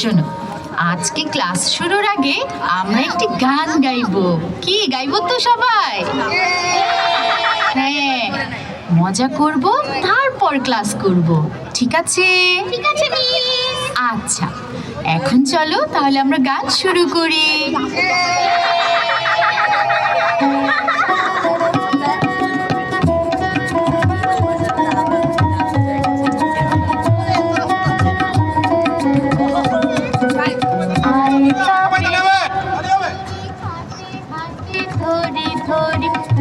শোনো, আজকে ক্লাস শুরুর আগে আমরা একটি গান গাইবো। কি গাইবো তো সবাই? হ্যাঁ, মজা করব, তারপর ক্লাস করব। ঠিক আছে? ঠিক আছে মিস। আচ্ছা, এখন চলো তাহলে আমরা গান শুরু করি।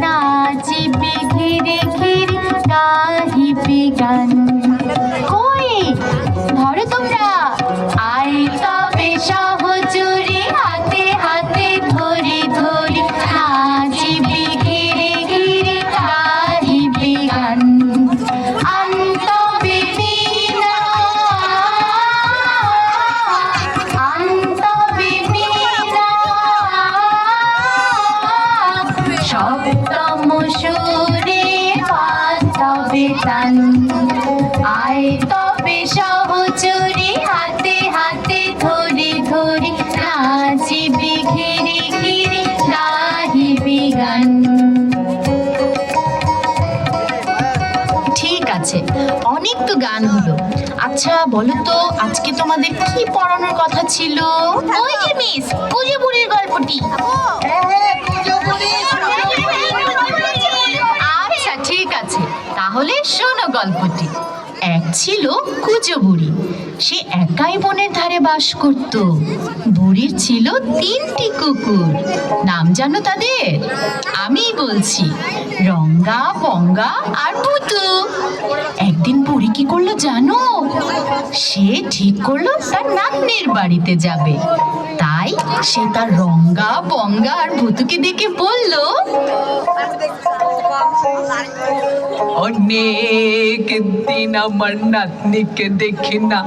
নাচিবে ঘিরে ঘিরে গাহিবে গান। কই ধরো তোমরা, আয় তবে সহচরে হাতে হাতে ধরে ধরে নাচিবে ঘিরে ঘিরে গাহিবে গান। আন্তবে বীণা, আন্তবে বীণা, সপ্তম সুরে বাজাবে তান। আয় তবে সহচরে হাতে হাতে ধরে ধরে নাচিবে ঘিরে ঘিরে গাহিবে গান। ঠিক আছে, অনেক তো গান হলো। আচ্ছা বলো তো, আজকে তোমাদের কি পড়ানোর কথা ছিল? ওই যে মিস, কুজো বুড়ির গল্পটি। আচ্ছা ঠিক আছে, তাহলে শোনো গল্পটি। এক ছিল কুজো বুড়ি। সে একাই বনের ধারে বাস করত। বুড়ির ছিল 3টি কুকুর। নাম জানো তাদের? আমি বলছি, রঙ্গা, বঙ্গা আর ভুতু। একদিন বুড়ি কি করলো জানো? সে ঠিক করলো তার নাতনির বাড়িতে যাবে। তাই সে তার রঙ্গা, বঙ্গা আর ভুতুকে দেখে বলল, অনেক দিন আমার নাতনিকে দেখি না।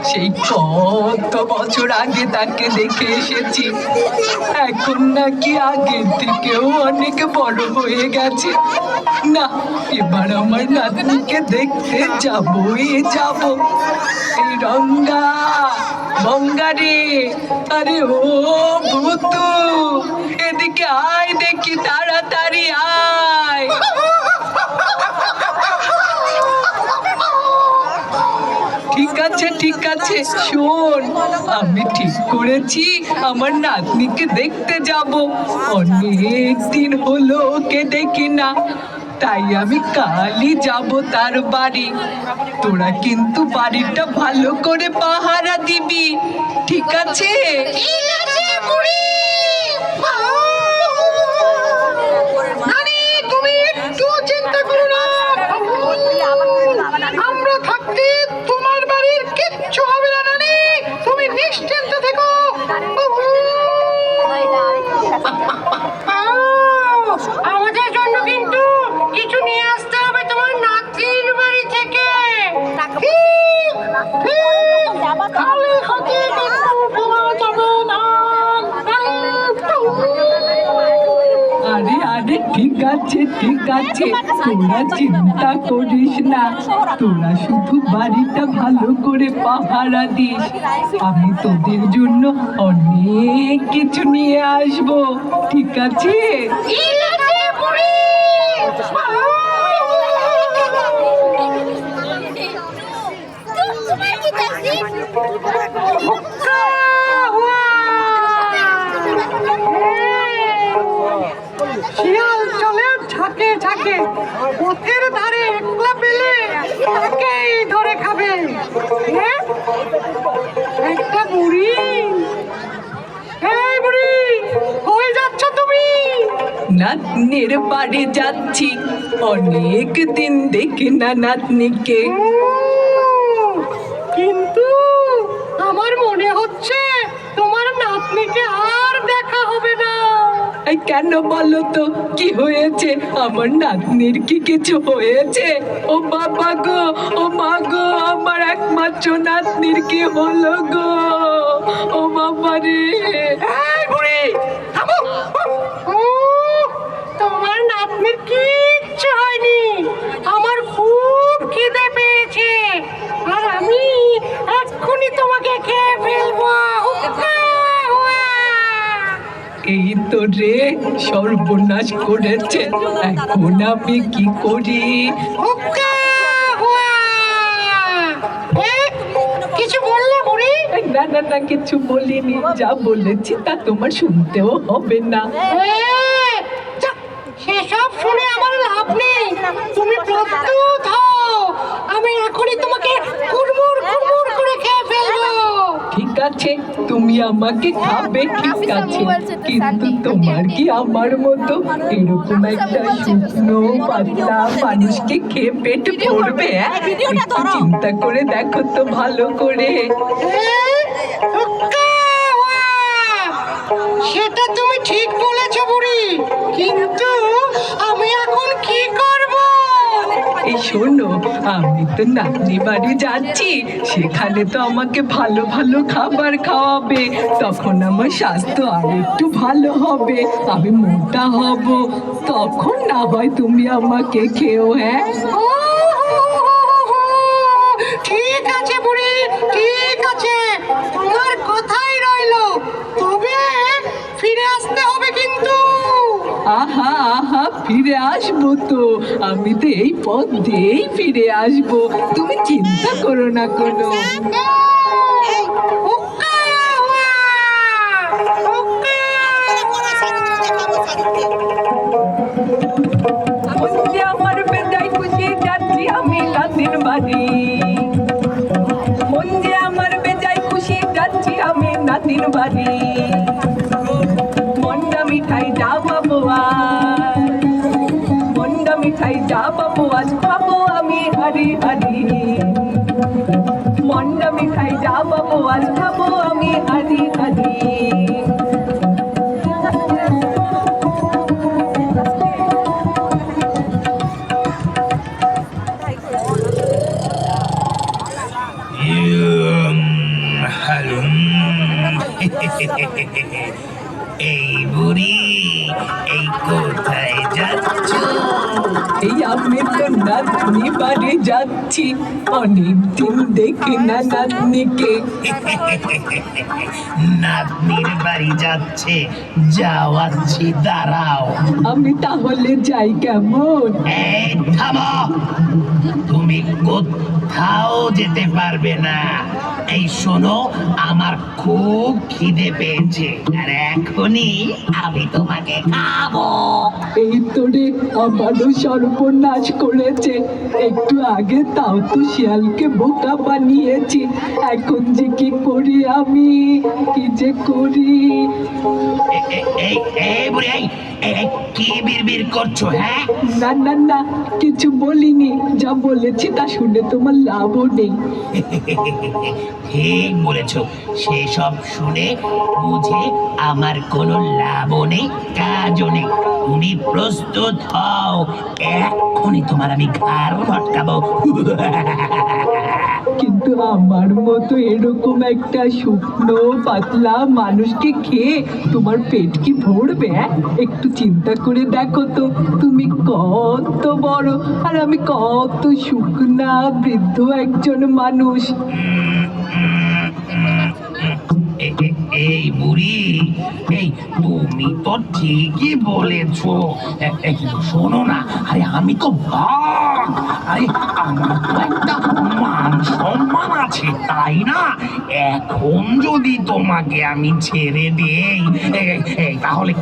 সেই কত বছর আগে তাকে দেখে এসেছি। এখন নাকি আগের থেকেও অনেক বড় হয়ে গেছে। না, এবার আমার নাতনিকে দেখতে যাবই যাব। এই রঙ্গা, বঙ্গা রে, আরে ও ভূতু, এদিকে আয় দেখি, তাড়াতাড়ি আয়। ঠিক আছে, শোন, আমি ঠিক করেছি আমার নাতনিকে দেখতে যাব। অনেক দিন হলো ওকে দেখি না, তাই আমি কালই যাব তার বাড়ি। তোরা কিন্তু বাড়িটা ভালো করে পাহারা দিবি, ঠিক আছে? ঠিক আছে বুড়ি। তুমি একটু চিন্তা করো না, আমরা থাকতে তোমার বাড়ির কিচ্ছু হবে না নানি। তুমি নিশ্চিন্ত থেকো। আমাদের জন্য কিন্তু কিছু নিয়ে আসতে হবে তোমার নাতির বাড়ি থেকে। খালি হাতে কিন্তু ফেরা যাবে না। আরে আরে ঠিক আছে, তোরা চিন্তা করিস না। তোরা শুধু বাড়িটা ভালো করে পাহারা দিস। আমি তোদের জন্য অনেক কিছু নিয়ে আসবো, ঠিক আছে? ঠিক আছে বুড়ি। শিয়াল চলে ঝাঁকে ঝাঁকে, পথের ধারে একলা পেলে তাকেই ধরে খাবে। একটা বুড়ি, এই বুড়ি, কই যাচ্ছ তুমি? নাতনির বাড়ি যাচ্ছি। অনেক দিন দেখি না নাতনিকে। কিন্তু আমার মনে হচ্ছে তোমার নাতনিকে আর দেখা হবে না। এই কেন বলো তো, কি হয়েছে? আমার নাতনির কি কিছু হয়েছে? ও বাবা গো, ও মা গো, আমার একমাত্র নাতনির কি হলো গো? ও বাবা রে! এই বুড়ি, থামো। তোমার নাতনির কিচ্ছু হয়নি। আমার খুব খিদে পেয়েছে, আর আমি এক্ষুনি তোমাকে খেয়ে ফেলবো। সর্বনাশ করেছে। এখন আমি কি করি? হুক্কা হুয়া। কিছু বললে বুড়ি? না না না, কিছু বলিনি। যা বলেছি তা তোমার শুনতেও হবে না। যাক, সেসব শুনে আমার লাভ নেই। তুমি প্রস্তুত হও, আমি এখনই তোমাকে কুড়মুড় কুড়মুড় করে খেয়ে ফেলবো। ঠিক আছে, তুমি আমাকে খাবে, ঠিক আছে, কিন্তু তোমার কি আমার মতো এরকম একটা শুকনো পাতলা মানুষকে খেয়ে পেট ভরবে? একটু চিন্তা করে দেখো তো ভালো করে। হুক্কা হুয়া। সেটা তুমি ঠিক বলেছো বুড়ি, কিন্তু আমি এখন কি করব? এই শোনো, আমি তো নাতনি বাড়ি যাচ্ছি, সেখানে তো আমাকে ভালো ভালো খাবার খাওয়াবে। তখন আমার স্বাস্থ্য আর একটু ভালো হবে, আমি মোটা হব। তখন না হয় তুমি আমাকে খেও। হ্যাঁ, ঠিক আছে বুড়ি, ঠিক আছে, তোমার কথাই রইলো। তবে ফিরে আসতে হবে কিন্তু। আহা আহা, ফিরে আসবো তো, আমি তো এই পথ দিয়েই ফিরে আসবো, তুমি চিন্তা করো না কোনো। হুক্কা হুয়া, হুক্কা। বন্ধে আমার বেজায় খুশি যাচ্ছি আমি নাতির বাড়ি। বন্ধে আমার বেজায় খুশি যাচ্ছি আমি নাতির বাড়ি। মন্ডা মিঠাই যা পাবো আজ, মন্ডা মিঠাই যা পাবো আজ খাবো আমি হারি হারি। মন্ডা মিঠাই যা পাবো আজ খাবো আমি হারি হারি। হালুম। এই বুড়ি, এই কোথায় যাচ্ছ? এই আমি তো নাতনি বাড়ি যাচ্ছি, অনেকদিন দেখি না নাতনিকে। নাতনির বাড়ি যাচ্ছে, যাওয়াচ্ছি, দাঁড়াও। আমি তাহলে যাই কেমন? এই থামো, তুমি কোথাও যেতে পারবে না। এই শোনো, আমার খুব খিদে পেয়েছে, আর এখনই আমি তোমাকে খাবো। এই তোরে আমারও সর্বনাশ করেছে। একটু আগে তাও তো শিয়ালকে বোকা বানিয়েছি, এখন যে কি করি আমি, কি যে করি। এই বুড়ি, এই কি বিড়বিড় করছো? হ্যাঁ, না না না, কিছু বলিনি, যা বলেছি তা শুনে তোমার লাভও নেই। ঠিক বলেছো, সেসব শুনে বুঝে আমার কোনো লাভও নেই, কাজও নেই। তুমি প্রস্তুত হও, এক্ষুনি তোমার আমি ঘাড় ভটকাবো। কিন্তু আমার মতো এরকম একটা শুকনো পাতলা মানুষকে খেয়ে তোমার পেট কি ভরবে? একটু চিন্তা করে দেখো তো, তুমি কত বড় আর আমি কত শুকনা বৃদ্ধ একজন মানুষ। এই বুড়ি, এই তুমি তো ঠিকই বলেছো। কিন্তু শোনো না, আরে আমি তো বাঘ, আরে আমার তো একটা মান সম্মান আছে, তাই না? এখন যদি তোমাকে আমি ছেড়ে দেই, তাহলে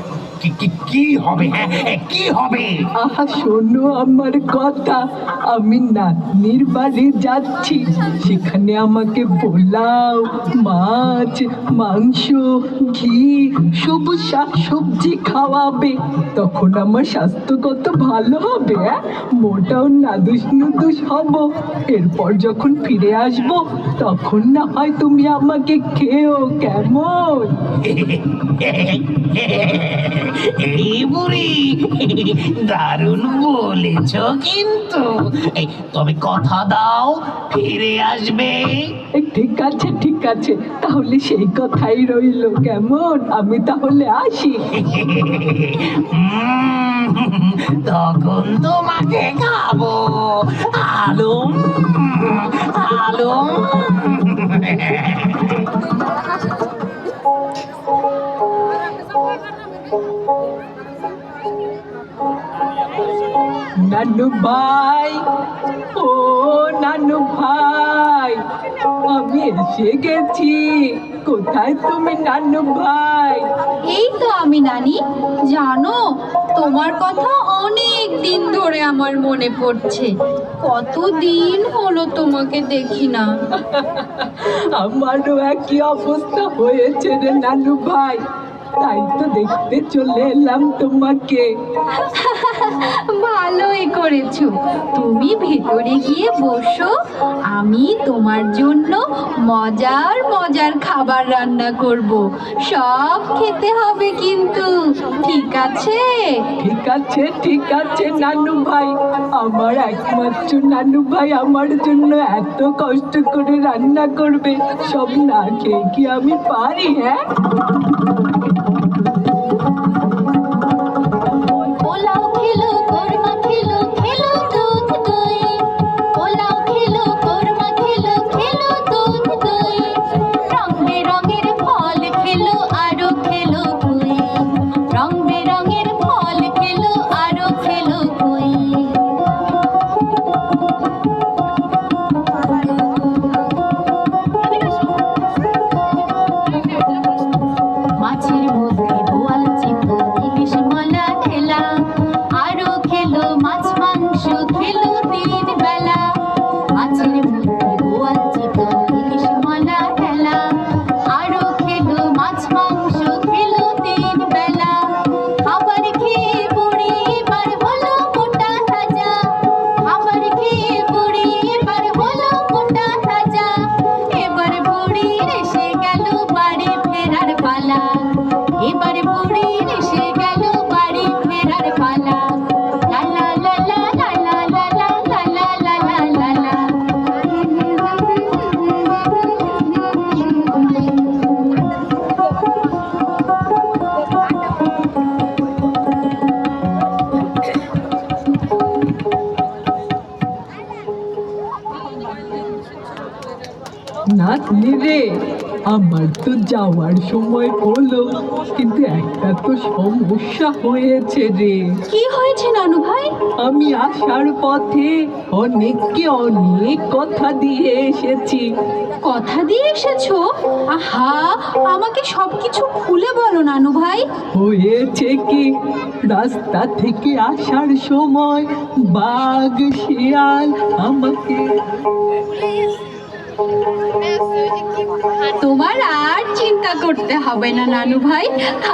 কি হবে? হ্যাঁ, কি হবে? আহা, শোনো আমার কথা, আমি নাতনির বাড়ি যাচ্ছি, সেখানে আমাকে পোলাও, মাছ, মাংস, ঘি, সবুজ শাক সবজি খাওয়াবে। তখন আমার স্বাস্থ্য কত ভালো হবে, মোটাও নাদুস নুদুস হব। এরপর যখন ফিরে আসব, তখন না হয় তুমি আমাকে খেও, কেমন? এই বুড়ি, দারুণ বলেছ কিন্তু। তবে কথা দাও, ফিরে আসবে। ঠিক আছে ঠিক আছে, তাহলে সেই কথাই রইলো, কেমন? আমি তাহলে আসি। তখন তোমাকে খাবো। আলুম আলুম। নানু ভাই, ও নানু ভাই, আমি এসে গেছি। কোথায় তুমি নানু ভাই? এই তো আমি নানি। জানো, তোমার কথা অনেক দিন ধরে আমার মনে পড়ছে। কতদিন হলো তোমাকে দেখি না। আমারও একই অবস্থা হয়েছে রে নানু ভাই, তাই তো দেখতে চলে এলাম তোমাকে। ভালোই করেছো। তুমি ভেতরে গিয়ে বসো, আমি তোমার জন্য মজার মজার খাবার রান্না করব। সব খেতে হবে কিন্তু, ঠিক আছে? ঠিক আছে, ঠিক আছে নানু ভাই। আমার একমাত্র নানু ভাই আমার জন্য এত কষ্ট করে রান্না করবে, সব না খেয়ে কি আমি পারি? হ্যাঁ, পোলাও খেলো কোরমা খেলো খেলো দুধ দই পোলাও খেলো কোরমা খেলো খেলো দুধ দই রং বেরঙের ফল খেলো আরো খেলো কই রং বেরঙের ফল খেলো আরো খেলো কই মাছের মধ্যে বোয়াল চিতল ইলিশ মলা ঠেলা আরো খেলো মাছ মাংস খেলো তিন বেলা মাছের মধ্যে বোয়াল চিতল ইলিশ মলা ঠেলা আরো খেলো মাছ মাংস খেলো তিন বেলা খাবার খেয়ে বুড়ি এবার হলো মোটা তাজা খাবার খেয়ে বুড়ি এবার হলো মোটা তাজা এবার বুড়ির এসে গেল বাড়ি ফেরার পালা এবার বুড়ির এসে গেল বাড়ি ফেরার পালা লা লা লা লা লা লা লা লা লা লা লা লা নাতনি রে, আমার তো যাওয়ার সময় হলো, কিন্তু একটা তো সমস্যা হয়েছে রে। কি হয়েছে নানু ভাই? আমি আসার পথে অনেককে অনেক কথা দিয়ে এসেছি। কথা দিয়ে এসেছো? আহা, আমাকে সবকিছু খুলে বলো নানু ভাই। হয়েছে কি, রাস্তা থেকে আসার সময় বাঘ শিয়াল আমাকে তোমার আর চিন্তা করতে হবে না নানু ভাই,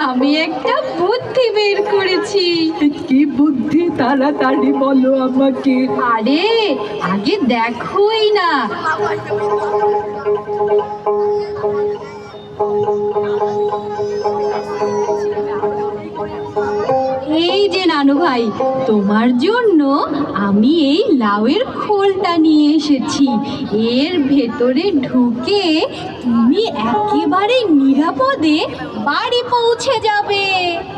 আমি একটা বুদ্ধি বের করেছি। কি বুদ্ধি, তাড়াতাড়ি বলো আমাকে। আরে আগে দেখোই না। এই যে নানু ভাই, তোমার জন্য আমি এই লাউয়ের খোলটা নিয়ে এসেছি। এর ভেতরে ঢুকে তুমি একেবারে নিরাপদে বাড়ি পৌঁছে যাবে।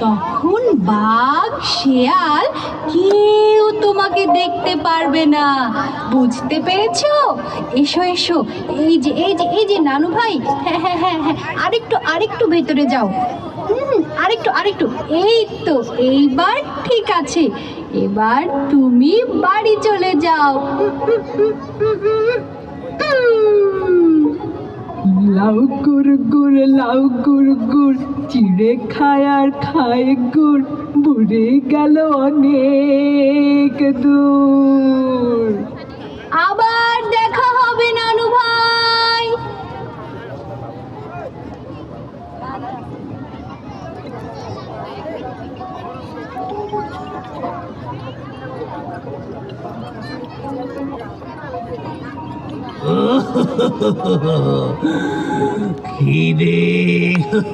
তখন বাঘ শেয়াল কেউ তোমাকে দেখতে পারবে না। বুঝতে পেরেছো? এসো এসো, এই যে নানু ভাই, হ্যাঁ হ্যাঁ হ্যাঁ হ্যাঁ, আরেকটু ভেতরে যাও। আরেকটু, এই তো, এইবার ঠিক আছে। এবার তুমি বাড়ি চলে যাও। লাউ গুড় গুড়, লাউ গুড় গুড়, চিড়ে খায় আর খায় গুড়, বুড়ে গেল অনেক দূর। আবার দেখা হবে নানু ভাই। খিদে